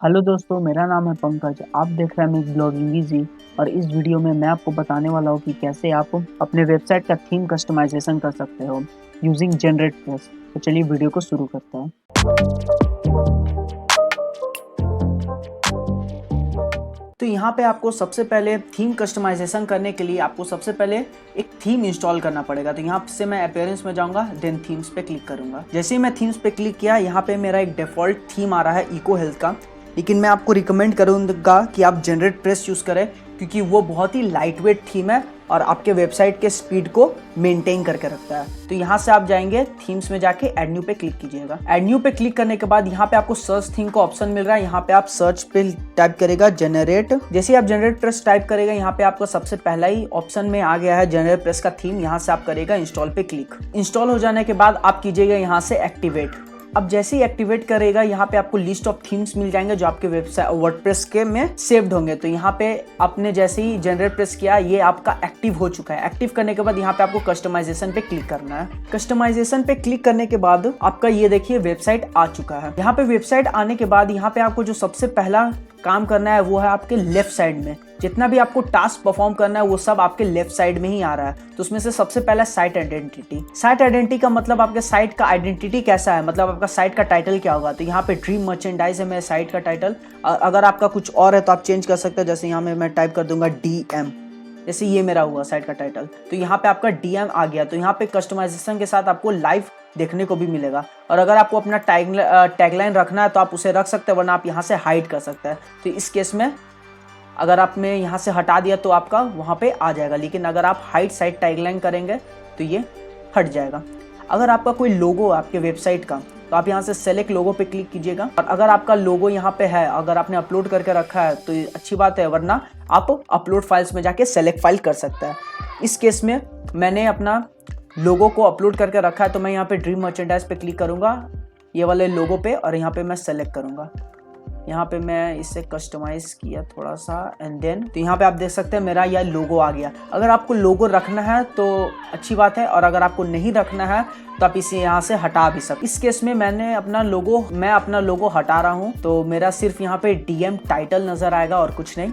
Hello दोस्तों, मेरा नाम है पंकज। आप देख रहे हैं मेक ब्लॉगिंग इजी। और इस वीडियो में मैं आपको बताने वाला हूँ कि कैसे आप अपने वेबसाइट का थीम कस्टमाइजेशन कर सकते हो यूजिंग जनरेट प्रेस। तो चलिए वीडियो को शुरू करते हैं। तो यहाँ पे आपको सबसे पहले थीम कस्टमाइजेशन करने के लिए आपको सबसे पहले एक थीम इंस्टॉल करना पड़ेगा। तो यहाँ से मैं अपीयरेंस में जाऊंगा, देन थीम्स पे क्लिक करूंगा। जैसे ही मैं थीम्स पे क्लिक किया, यहाँ पे मेरा एक डिफॉल्ट थीम आ रहा है इको हेल्थ का, लेकिन मैं आपको रिकमेंड करूंगा कि आप जनरेट प्रेस यूज़ करें, क्योंकि वो बहुत ही लाइट वेट थीम है और आपके वेबसाइट के स्पीड को मेंटेन करके रखता है। तो यहाँ से आप जाएंगे, थीम्स में जाके ऐड न्यू पे क्लिक कीजिएगा। ऐड न्यू पे क्लिक करने के बाद यहाँ पे आपको सर्च थीम का ऑप्शन मिल रहा है। यहाँ पे आप सर्च पे टाइप करेगा जनरेट। जैसे ही आप जनरेट प्रेस टाइप करेगा, यहाँ पे आपका सबसे पहला ही ऑप्शन में आ गया है जनरेट प्रेस का थीम। यहाँ से आप करेगा इंस्टॉल पे क्लिक। इंस्टॉल हो जाने के बाद आप कीजिएगा यहाँ से एक्टिवेट। अब जैसे ही एक्टिवेट करेगा, यहाँ पे आपको लिस्ट ऑफ थीम्स मिल जाएंगे जो आपके वेबसाइट वर्डप्रेस के में सेव्ड होंगे। तो यहाँ पे आपने जैसे ही जनरेट प्रेस किया, ये आपका एक्टिव हो चुका है। एक्टिव करने के बाद यहाँ पे आपको कस्टमाइजेशन पे क्लिक करना है। कस्टमाइजेशन पे क्लिक करने के बाद आपका ये देखिए वेबसाइट आ चुका है। यहाँ पे वेबसाइट आने के बाद यहाँ पे आपको जो सबसे पहला काम करना है वो है आपके लेफ्ट साइड में। जितना भी आपको टास्क परफॉर्म करना है वो सब आपके लेफ्ट साइड में ही आ रहा है। तो उसमें से सबसे पहला साइट आइडेंटिटी। साइट आइडेंटिटी का मतलब आपके साइट का आइडेंटिटी कैसा है, मतलब आपका साइट का टाइटल क्या होगा। तो यहाँ पे ड्रीम मर्चेंडाइज है मेरे साइट का टाइटल। अगर आपका कुछ और है तो आप चेंज कर सकते हैं। जैसे यहाँ में मैं टाइप कर दूंगा DM, जैसे ये मेरा हुआ साइट का टाइटल। तो यहाँ पे आपका DM आ गया। तो यहाँ पे कस्टमाइजेशन के साथ आपको लाइव देखने को भी मिलेगा। और अगर आपको अपना टैगलाइन रखना है तो आप उसे रख सकते हैं, वरना आप यहाँ से हाइड कर सकते हैं। तो इस केस में अगर आपने यहाँ से हटा दिया तो आपका वहाँ पे आ जाएगा, लेकिन अगर आप हाइड साइड टैगलाइन करेंगे तो ये हट जाएगा। अगर आपका कोई लोगो है आपके वेबसाइट का, तो आप यहाँ से सेलेक्ट लोगो पे क्लिक कीजिएगा। और अगर आपका लोगो यहाँ पे है, अगर आपने अपलोड करके रखा है तो अच्छी बात है, वरना आप अपलोड फाइल्स में जाके सेलेक्ट फाइल कर सकते हैं। इस केस में मैंने अपना लोगो को अपलोड करके रखा है, तो मैं यहाँ पे ड्रीम मर्चेंडाइज पे क्लिक करूँगा, ये वाले लोगो पे, और यहाँ पे मैं सेलेक्ट करूँगा। यहाँ पे मैं इसे कस्टमाइज किया थोड़ा सा, एंड देन तो यहाँ पे आप देख सकते हैं मेरा यह लोगो आ गया। अगर आपको लोगो रखना है तो अच्छी बात है, और अगर आपको नहीं रखना है तो आप इसे यहाँ से हटा भी सकते। इस केस में मैं अपना लोगो हटा रहा हूँ। तो मेरा सिर्फ यहाँ पे DM टाइटल नजर आएगा और कुछ नहीं।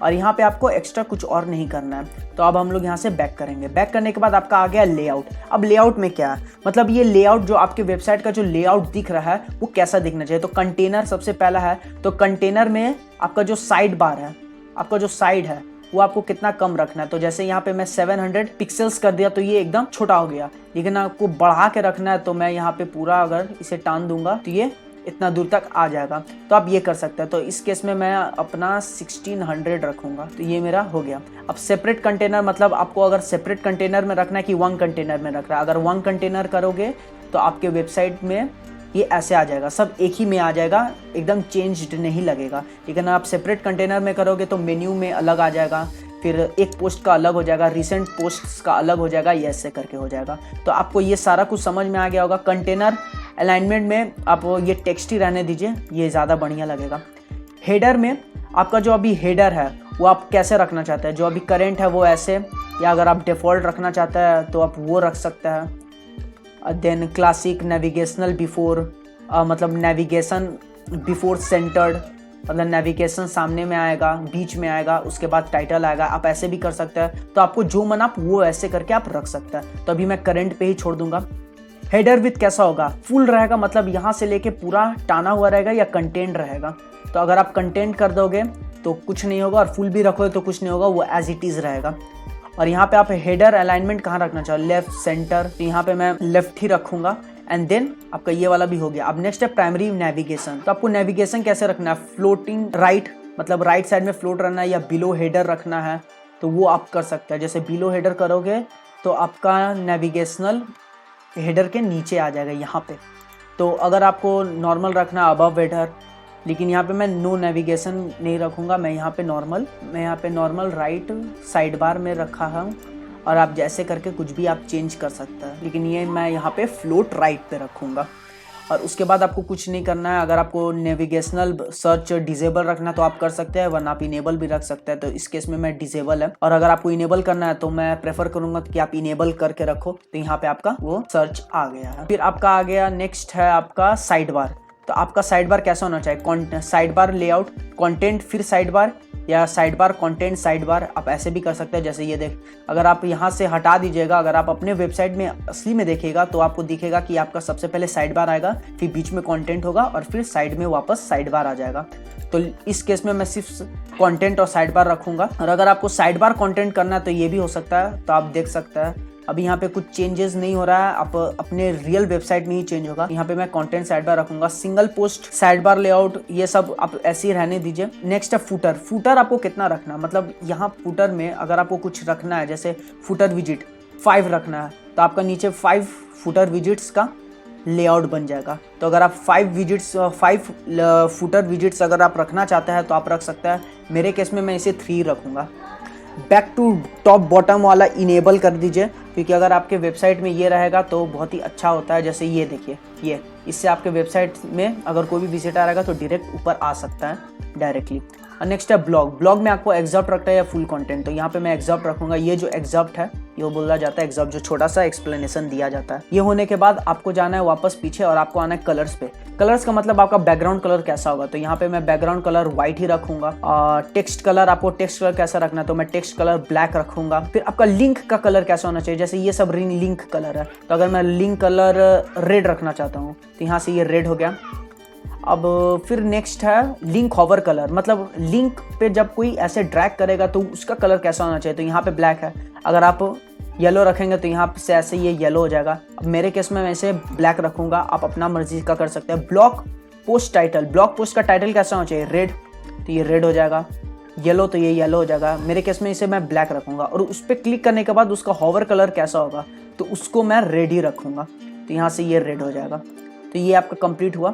और यहाँ पे आपको एक्स्ट्रा कुछ और नहीं करना है। तो अब हम लोग यहाँ से बैक करेंगे। बैक करने के बाद आपका आ गया लेआउट। अब लेआउट में क्या है, मतलब ये लेआउट जो आपके वेबसाइट का जो लेआउट दिख रहा है वो कैसा दिखना चाहिए। तो कंटेनर सबसे पहला है। तो कंटेनर में आपका जो साइड बार है, आपका जो साइड है वो आपको कितना कम रखना है। तो जैसे यहाँ पे मैं 700 पिक्सल्स कर दिया तो ये एकदम छोटा हो गया, लेकिन आपको बढ़ा के रखना है तो मैं यहाँ पे पूरा अगर इसे टान दूंगा तो ये इतना दूर तक आ जाएगा। तो आप ये कर सकते हैं। तो इस केस में मैं अपना 1600 रखूंगा। तो ये मेरा हो गया। अब सेपरेट कंटेनर, मतलब आपको अगर सेपरेट कंटेनर में रखना है कि वन कंटेनर में रख रहा है। अगर वन कंटेनर करोगे तो आपके वेबसाइट में ये ऐसे आ जाएगा, सब एक ही में आ जाएगा, एकदम चेंज्ड नहीं लगेगा। लेकिन आप सेपरेट कंटेनर में करोगे तो मेन्यू में अलग आ जाएगा, फिर एक पोस्ट का अलग हो जाएगा, रिसेंट पोस्ट्स का अलग हो जाएगा, ये ऐसे करके हो जाएगा। तो आपको ये सारा कुछ समझ में आ गया होगा। कंटेनर अलाइनमेंट में आप ये टेक्स्ट ही रहने दीजिए, ये ज़्यादा बढ़िया लगेगा। हेडर में आपका जो अभी हेडर है वो आप कैसे रखना चाहते हैं, जो अभी करेंट है वो ऐसे, या अगर आप डिफ़ॉल्ट रखना चाहते हैं तो आप वो रख सकते हैं। देन क्लासिक, नेविगेशनल बिफोर, मतलब नेविगेशन बिफोर सेंटर्ड, मतलब नेविगेशन सामने में आएगा, बीच में आएगा, उसके बाद टाइटल आएगा। आप ऐसे भी कर सकते हैं। तो आपको जो मन आप वो ऐसे करके आप रख सकते हैं। तो अभी मैं करंट पे ही छोड़ दूंगा। हेडर विथ कैसा होगा, फुल रहेगा, मतलब यहाँ से लेके पूरा टाना हुआ रहेगा, या कंटेंट रहेगा। तो अगर आप कंटेंट कर दोगे तो कुछ नहीं होगा, और फुल भी रखोगे तो कुछ नहीं होगा, वो एज इट इज़ रहेगा। और यहाँ पे आप हेडर अलाइनमेंट कहाँ रखना चाहो, लेफ्ट, सेंटर। तो यहाँ पे मैं लेफ्ट ही रखूंगा। एंड देन आपका ये वाला भी हो गया। अब नेक्स्ट है प्राइमरी नेविगेशन। तो आपको नेविगेशन कैसे रखना है, फ्लोटिंग राइट, मतलब राइट साइड में फ्लोट रखना है, या बिलो हेडर रखना है, तो वो आप कर सकते हैं। जैसे बिलो हेडर करोगे तो आपका नेविगेशनल हेडर के नीचे आ जाएगा यहाँ पे। तो अगर आपको नॉर्मल रखना है, अबव हेडर, लेकिन यहाँ पे मैं नो नेविगेशन नहीं रखूँगा। मैं यहाँ पे नॉर्मल राइट साइड बार में रखा हूँ, और आप जैसे करके कुछ भी आप चेंज कर सकते हैं, लेकिन ये मैं यहाँ पे फ्लोट राइट पे रखूँगा। और उसके बाद आपको कुछ नहीं करना है। अगर आपको नेविगेशनल सर्च डिसेबल रखना तो आप कर सकते हैं, वरना आप इनेबल भी रख सकते हैं। तो इस केस में मैं डिसेबल है, और अगर आपको इनेबल करना है तो मैं प्रेफर करूंगा कि आप इनेबल करके रखो। तो यहाँ पे आपका वो सर्च आ गया है। फिर आपका आ गया, नेक्स्ट है आपका साइड बार। तो आपका साइड बार कैसा होना चाहिए, साइड बार लेआउट, कंटेंट फिर साइड बार, या side bar content side bar, आप ऐसे भी कर सकते हैं। जैसे ये देख, अगर आप यहाँ से हटा दीजिएगा, अगर आप अपने वेबसाइट में असली में देखिएगा तो आपको दिखेगा कि आपका सबसे पहले साइड बार आएगा, फिर बीच में कंटेंट होगा और फिर साइड में वापस साइड बार आ जाएगा। तो इस केस में मैं सिर्फ कंटेंट और साइड बार रखूंगा। और अगर आपको साइड बार कंटेंट करना है तो ये भी हो सकता है। तो आप देख सकते हैं अभी यहाँ पे कुछ चेंजेस नहीं हो रहा है, आप अपने रियल वेबसाइट में ही चेंज होगा। यहाँ पे मैं कंटेंट साइड बार रखूंगा, single post side bar layout, ये सब आप ऐसे ही रहने दीजिए। नेक्स्ट है फुटर। फुटर आपको कितना रखना, मतलब यहाँ फुटर में अगर आपको कुछ रखना है, जैसे फुटर विजिट 5 रखना है तो आपका नीचे 5 फुटर विजिट्स का लेआउट बन जाएगा। तो अगर आप 5 फुटर विजिट्स अगर आप रखना चाहते हैं तो आप रख सकते हैं। मेरे केस में मैं इसे 3 रखूंगा। बैक टू टॉप बॉटम वाला इनेबल कर दीजिए, क्योंकि अगर आपके वेबसाइट में ये रहेगा तो बहुत ही अच्छा होता है। जैसे ये देखिए, ये इससे आपके वेबसाइट में अगर कोई भी विजिटर आएगा तो डायरेक्ट ऊपर आ सकता है डायरेक्टली। और नेक्स्ट है ब्लॉग। ब्लॉग में आपको एग्जॉप्ट रखना है या फुल कंटेंट, तो यहाँ पे मैं एग्जॉप्ट रखूंगा। ये जो एग्जॉप्ट है ये बोला जाता है एग्जॉप्ट, जो छोटा सा एक्सप्लेनेशन दिया जाता है। ये होने के बाद आपको जाना है वापस पीछे और आपको आना है कलर्स पे। कलर्स का मतलब आपका बैकग्राउंड कलर कैसा होगा, तो यहाँ पे मैं बैकग्राउंड कलर व्हाइट ही रखूंगा। और टेक्स्ट कलर, आपको टेक्स्ट कलर कैसा रखना है, तो मैं टेक्स्ट कलर ब्लैक रखूंगा। फिर आपका लिंक का कलर कैसा होना चाहिए, जैसे ये सब लिंक कलर है, तो अगर मैं लिंक कलर रेड रखना चाहता हूँ तो यहाँ से ये रेड हो गया। अब फिर नेक्स्ट है लिंक हॉवर कलर, मतलब लिंक पे जब कोई ऐसे ड्रैग करेगा तो उसका कलर कैसा होना चाहिए, तो यहाँ पे ब्लैक है। अगर आप येलो रखेंगे तो यहाँ से ऐसे ये येलो हो जाएगा। अब मेरे केस में ऐसे ब्लैक रखूंगा, आप अपना मर्जी का कर सकते हैं। Blog post title, blog post का टाइटल कैसा होना चाहिए, रेड, तो ये रेड हो जाएगा। येलो तो ये येलो हो जाएगा। मेरे केस में इसे मैं ब्लैक रखूंगा। और उस पर क्लिक करने के बाद उसका हॉवर कलर कैसा होगा, तो उसको मैं रेड ही रखूंगा, तो यहाँ से ये रेड हो जाएगा। तो ये आपका कंप्लीट हुआ।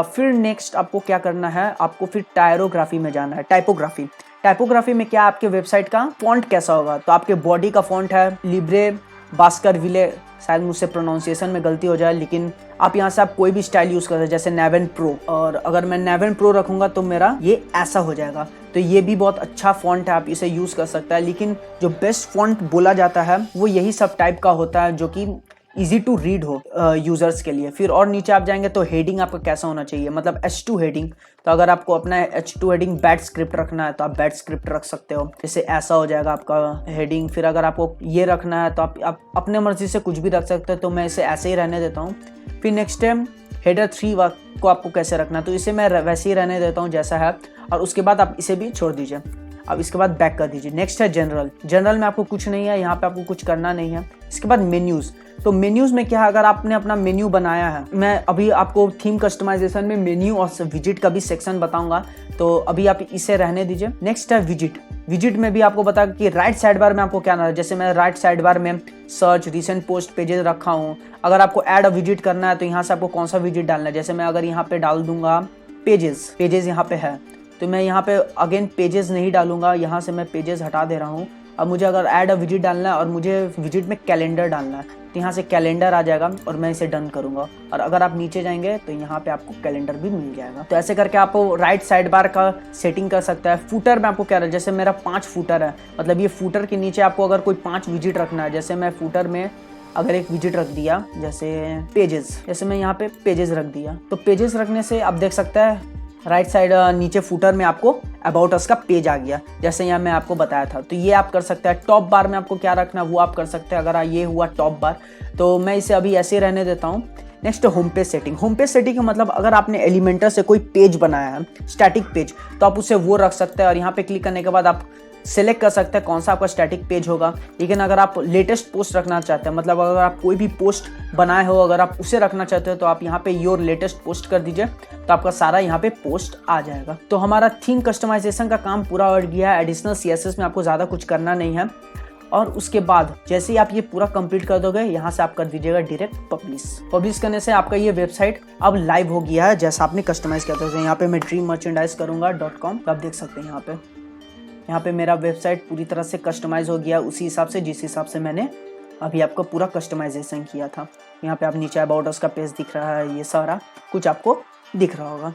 फिर नेक्स्ट आपको क्या करना है, आपको फिर टायरोग्राफी में जाना है, टाइपोग्राफी। टाइपोग्राफी में क्या, आपके वेबसाइट का फॉन्ट कैसा होगा, तो आपके बॉडी का फॉन्ट है लिब्रे बास्करविले, शायद मुझसे प्रोनाउंसिएशन में गलती हो जाए, लेकिन आप यहाँ से आप कोई भी स्टाइल यूज कर सकते हैं, जैसे नेवन प्रो। और अगर मैं नेवन प्रो रखूंगा तो मेरा ये ऐसा हो जाएगा। तो ये भी बहुत अच्छा फॉन्ट है, आप इसे यूज कर सकते हैं। लेकिन जो बेस्ट फॉन्ट बोला जाता है वो यही सब टाइप का होता है, जो कि इजी टू रीड हो यूजर्स के लिए। फिर और नीचे आप जाएंगे तो हेडिंग आपका कैसा होना चाहिए, मतलब H2 हेडिंग। तो अगर आपको अपना H2 हेडिंग बैड स्क्रिप्ट रखना है तो आप बैड स्क्रिप्ट रख सकते हो, जैसे ऐसा हो जाएगा आपका हेडिंग। फिर अगर आपको ये रखना है तो आप अपने मर्जी से कुछ भी रख सकते हो, तो मैं इसे ऐसे ही रहने देता हूँ। फिर नेक्स्ट टाइम हेडर 3 को आपको कैसे रखना है, तो इसे मैं वैसे ही रहने देता हूँ जैसा है, और उसके बाद आप इसे भी छोड़ दीजिए। अब इसके बाद बैक कर दीजिए। नेक्स्ट है जनरल। जनरल में आपको कुछ नहीं है, यहाँ पे आपको कुछ करना नहीं है। इसके बाद मेन्यूज। तो मेन्यूज में क्या है, अगर आपने अपना मेन्यू बनाया है, मैं अभी आपको थीम कस्टमाइजेशन में मेन्यू और विजिट का भी सेक्शन बताऊंगा, तो अभी आप इसे रहने दीजिए। नेक्स्ट है विजिट। विजिट में भी आपको बता कि राइट साइड बार में आपको क्या ना है, जैसे मैं राइट साइड बार में सर्च, रिसेंट पोस्ट, पेजेस रखा हूँ। अगर आपको ऐड विजिट करना है तो यहाँ से आपको कौन सा विजिट डालना है, जैसे मैं अगर यहाँ पे डाल दूंगा पेजेस यहाँ पे है, तो मैं यहाँ पे अगेन पेजेस नहीं डालूंगा, यहाँ से मैं पेजेस हटा दे रहा हूँ। अब मुझे अगर ऐड अ विजिट डालना है और मुझे विजिट में कैलेंडर डालना है, तो यहाँ से कैलेंडर आ जाएगा और मैं इसे डन करूँगा। और अगर आप नीचे जाएंगे तो यहाँ पे आपको कैलेंडर भी मिल जाएगा। तो ऐसे करके आप राइट साइड बार का सेटिंग कर सकता है। फुटर में आपको क्या रहा है, जैसे मेरा 5 फुटर है, मतलब ये फुटर के नीचे आपको अगर कोई 5 विजिट रखना है, जैसे मैं फुटर में अगर एक विजिट रख दिया, जैसे पेजेस, जैसे मैं यहाँ पे पेजेस रख दिया, तो पेजेस रखने से आप देख सकते हैं राइट साइड नीचे फुटर में आपको अबाउट अस का पेज आ गया, जैसे यहाँ मैं आपको बताया था। तो ये आप कर सकते हैं। टॉप बार में आपको क्या रखना है वो आप कर सकते हैं। अगर ये हुआ टॉप बार, तो मैं इसे अभी ऐसे ही रहने देता हूँ। Next home page setting. Home page setting का मतलब अगर आपने एलिमेंटर से कोई पेज बनाया है, स्टैटिक पेज, तो आप उसे वो रख सकते हैं। और यहाँ पे क्लिक करने के बाद आप सेलेक्ट कर सकते हैं कौन सा आपका स्टैटिक पेज होगा। लेकिन अगर आप लेटेस्ट पोस्ट रखना चाहते हैं, मतलब अगर आप कोई भी पोस्ट बनाए हो, अगर आप उसे रखना चाहते हो, तो आप यहाँ पे योर लेटेस्ट पोस्ट कर दीजिए, तो आपका सारा यहाँ पे पोस्ट आ जाएगा। तो हमारा थीम कस्टमाइजेशन का काम पूरा हो गया है। एडिशनल CSS में आपको ज़्यादा कुछ करना नहीं है। और उसके बाद जैसे ही आप ये पूरा कंप्लीट कर दोगे, यहाँ से आप कर दीजिएगा डायरेक्ट पब्लिश करने से आपका ये वेबसाइट अब लाइव हो गया है जैसा आपने कस्टमाइज किया था। तो यहाँ पे मैं dreammerchandise.com, आप देख सकते हैं यहाँ पे मेरा वेबसाइट पूरी तरह से कस्टमाइज हो गया उसी हिसाब से जिस हिसाब से मैंने अभी आपको पूरा कस्टमाइजेशन किया था। यहाँ पे आप नीचे अबाउट अस का पेज दिख रहा है, ये सारा कुछ आपको दिख रहा होगा।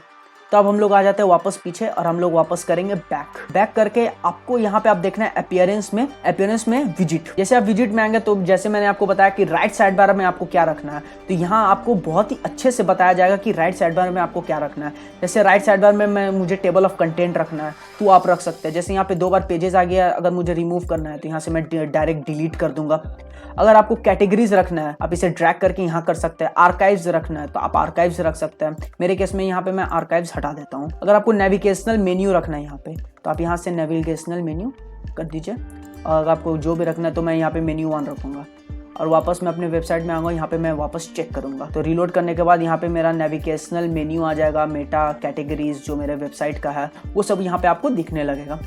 तो अब हम लोग आ जाते हैं वापस पीछे और हम लोग वापस करेंगे बैक करके आपको यहाँ पे आप देखना है अपीयरेंस में विजिट। जैसे आप विजिट में आएंगे तो जैसे मैंने आपको बताया कि राइट साइड बार में आपको क्या रखना है, तो यहाँ आपको बहुत ही अच्छे से बताया जाएगा कि राइट साइड बार में आपको क्या रखना है। जैसे राइट साइड बार में मुझे टेबल ऑफ कंटेंट रखना है तो आप रख सकते हैं। जैसे यहाँ पे 2 बार पेजेस आ गया, अगर मुझे रिमूव करना है तो यहाँ से मैं डायरेक्ट डिलीट कर दूंगा। अगर आपको कैटेगरीज रखना है आप इसे ड्रैग करके यहाँ कर सकते हैं। आर्काइव्स रखना है तो आप आर्काइव्स रख सकते हैं। मेरे केस में यहाँ पे मैं आर्काइव्स हटा देता हूँ। अगर आपको नेविगेशनल मेन्यू रखना है यहाँ पे तो आप यहाँ से नेविगेशनल मेन्यू कर दीजिए। और अगर आपको जो भी रखना है तो मैं यहाँ पे मेन्यू 1 रखूँगा और वापस मैं अपने वेबसाइट में आऊँगा। यहाँ पे मैं वापस चेक करूँगा तो रीलोड करने के बाद यहाँ पे मेरा नेविगेशनल मेन्यू आ जाएगा। मेटा कैटेगरीज जो मेरे वेबसाइट का है वो सब यहाँ पे आपको दिखने लगेगा।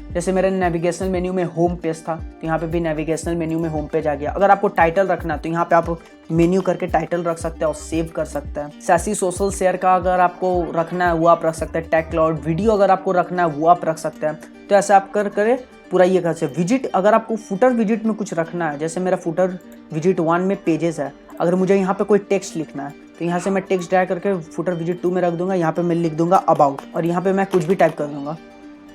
जैसे मेरे नेविगेशनल मेन्यू में होम पेज था तो यहाँ पे भी नेविगेशनल मेन्यू में होम पेज आ गया। अगर आपको टाइटल रखना है तो यहाँ पे आप मेन्यू करके टाइटल रख सकते हैं और सेव कर सकते हैं। सैसी सोशल शेयर का अगर आपको रखना है वो आप रख सकते हैं। टैग क्लाउड वीडियो अगर आपको रखना है वो आप रख सकते हैं। तो ऐसे आप करे पूरा ये घर से विजिट। अगर आपको फुटर विजिट में कुछ रखना है, जैसे मेरा फुटर विजिट 1 में पेजेस है, अगर मुझे यहाँ पे कोई टेक्स्ट लिखना है तो यहाँ से मैं टेक्स्ट ड्रैग करके फुटर विजिट 2 में रख दूंगा। यहाँ पे मैं लिख दूंगा अबाउट और यहाँ पे मैं कुछ भी टाइप कर दूंगा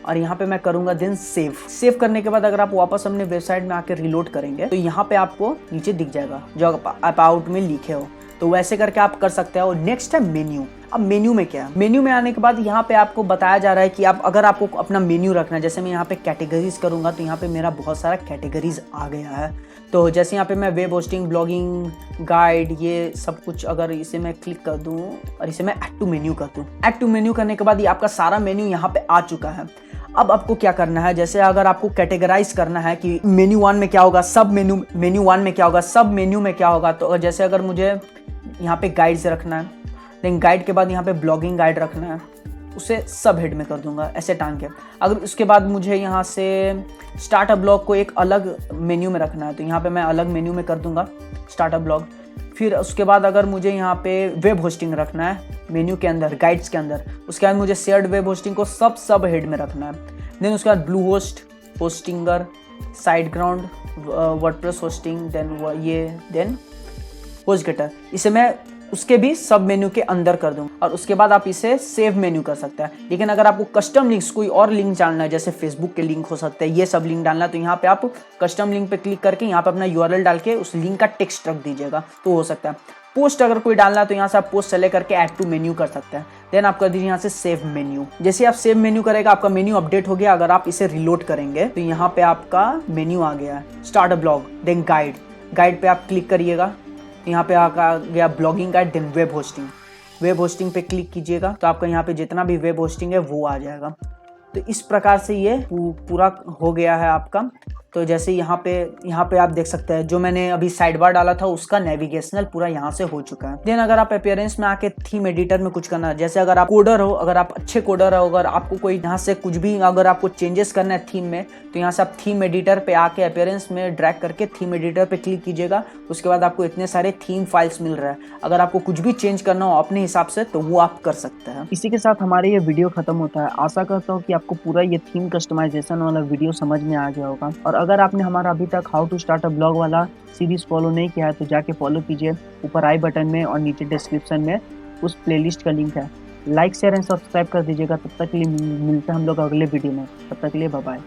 और यहाँ पे मैं करूंगा देन सेव करने के बाद अगर आप वापस अपने वेबसाइट में आकर रिलोड करेंगे तो यहाँ पे आपको नीचे दिख जाएगा जो अबाउट में लिखे हो। तो वैसे करके आप कर सकते हैं। और नेक्स्ट है मेन्यू। अब मेन्यू में क्या है, मेन्यू में आने के बाद यहाँ पे आपको बताया जा रहा है कि आप अगर आपको अपना मेन्यू रखना है, जैसे मैं यहाँ पे कैटेगरीज करूंगा तो यहाँ पे मेरा बहुत सारा कैटेगरीज आ गया है। तो जैसे यहाँ पे मैं वेब होस्टिंग, ब्लॉगिंग, गाइड, ये सब कुछ अगर इसे मैं क्लिक कर दूँ और इसे मैं ऐड टू मेन्यू कर दूँ, ऐड टू मेन्यू करने के बाद ये आपका सारा मेन्यू यहाँ पे आ चुका है। अब आपको क्या करना है, जैसे अगर आपको कैटेगराइज करना है कि मेन्यू 1 में क्या होगा, सब मेन्यू 1 में क्या होगा, सब मेन्यू में क्या होगा, तो जैसे अगर मुझे यहाँ पे गाइड्स रखना है, लेकिन गाइड के बाद यहाँ पे ब्लॉगिंग गाइड रखना है, उसे सब हेड में कर दूंगा ऐसे टांग के। अगर उसके बाद मुझे यहाँ से स्टार्ट अ ब्लॉग को एक अलग मेन्यू में रखना है तो यहाँ पे मैं अलग मेन्यू में कर दूंगा स्टार्ट अ ब्लॉग। फिर उसके बाद अगर मुझे यहाँ पे वेब होस्टिंग रखना है मेन्यू के अंदर, गाइड्स के अंदर, उसके बाद मुझे शेयर्ड वेब होस्टिंग को सब हेड में रखना है। देन उसके बाद Bluehost, Hostinger, SiteGround, WordPress hosting, then HostGator, इसे मैं उसके भी सब मेन्यू के अंदर कर दूँ और उसके बाद आप इसे सेव मेन्यू कर सकते हैं। लेकिन अगर आपको कस्टम लिंक्स कोई और लिंक डालना है, जैसे फेसबुक के लिंक हो सकते हैं, ये सब लिंक डालना है, तो यहाँ पे आप कस्टम लिंक पे क्लिक करके यहाँ पे अपना यूआरएल डाल के उस लिंक का टेक्स्ट रख दीजिएगा तो हो सकता है। पोस्ट अगर कोई डालना है तो यहाँ से आप पोस्ट सेलेक्ट करके ऐड टू मेन्यू कर सकते हैं। देन आप कर दीजिए यहाँ से सेव मेन्यू। जैसे आप सेव मेन्यू करेगा आपका मेन्यू अपडेट हो गया। अगर आप इसे रिलोड करेंगे तो यहाँ पे आपका मेन्यू आ गया है, start a blog, then guide पे आप क्लिक करिएगा, यहाँ पे आ गया blogging guide, then web hosting पे क्लिक कीजिएगा तो आपका यहाँ पे जितना भी वेब होस्टिंग है वो आ जाएगा। तो इस प्रकार से ये पूरा हो गया है आपका। तो जैसे यहाँ पे आप देख सकते हैं जो मैंने अभी साइड बार डाला था उसका नेविगेशनल पूरा यहाँ से हो चुका है। देन अगर आप अपीयरेंस में आके थीम एडिटर में कुछ करना है, जैसे अगर आप कोडर हो, अगर आप अच्छे कोडर हो, अगर आपको कोई यहाँ से कुछ भी अगर आपको चेंजेस करना है थीम में तो यहाँ से आप थीम एडिटर पे आके अपीयरेंस में ड्रैग करके थीम एडिटर पे क्लिक कीजिएगा। उसके बाद आपको इतने सारे थीम फाइल्स मिल रहा है। अगर आपको कुछ भी चेंज करना हो अपने हिसाब से तो वो आप कर सकते हैं। इसी के साथ हमारे ये वीडियो खत्म होता है। आशा करता हूँ कि आपको पूरा ये थीम कस्टमाइजेशन वाला वीडियो समझ में आ गया होगा। और अगर आपने हमारा अभी तक how to start a blog वाला सीरीज फॉलो नहीं किया है तो जाके फॉलो कीजिए। ऊपर आई बटन में और नीचे डिस्क्रिप्शन में उस प्लेलिस्ट का लिंक है। लाइक शेयर एंड सब्सक्राइब कर दीजिएगा। तब तक के लिए मिलते हैं हम लोग अगले वीडियो में। तब तक के लिए बाय बाय।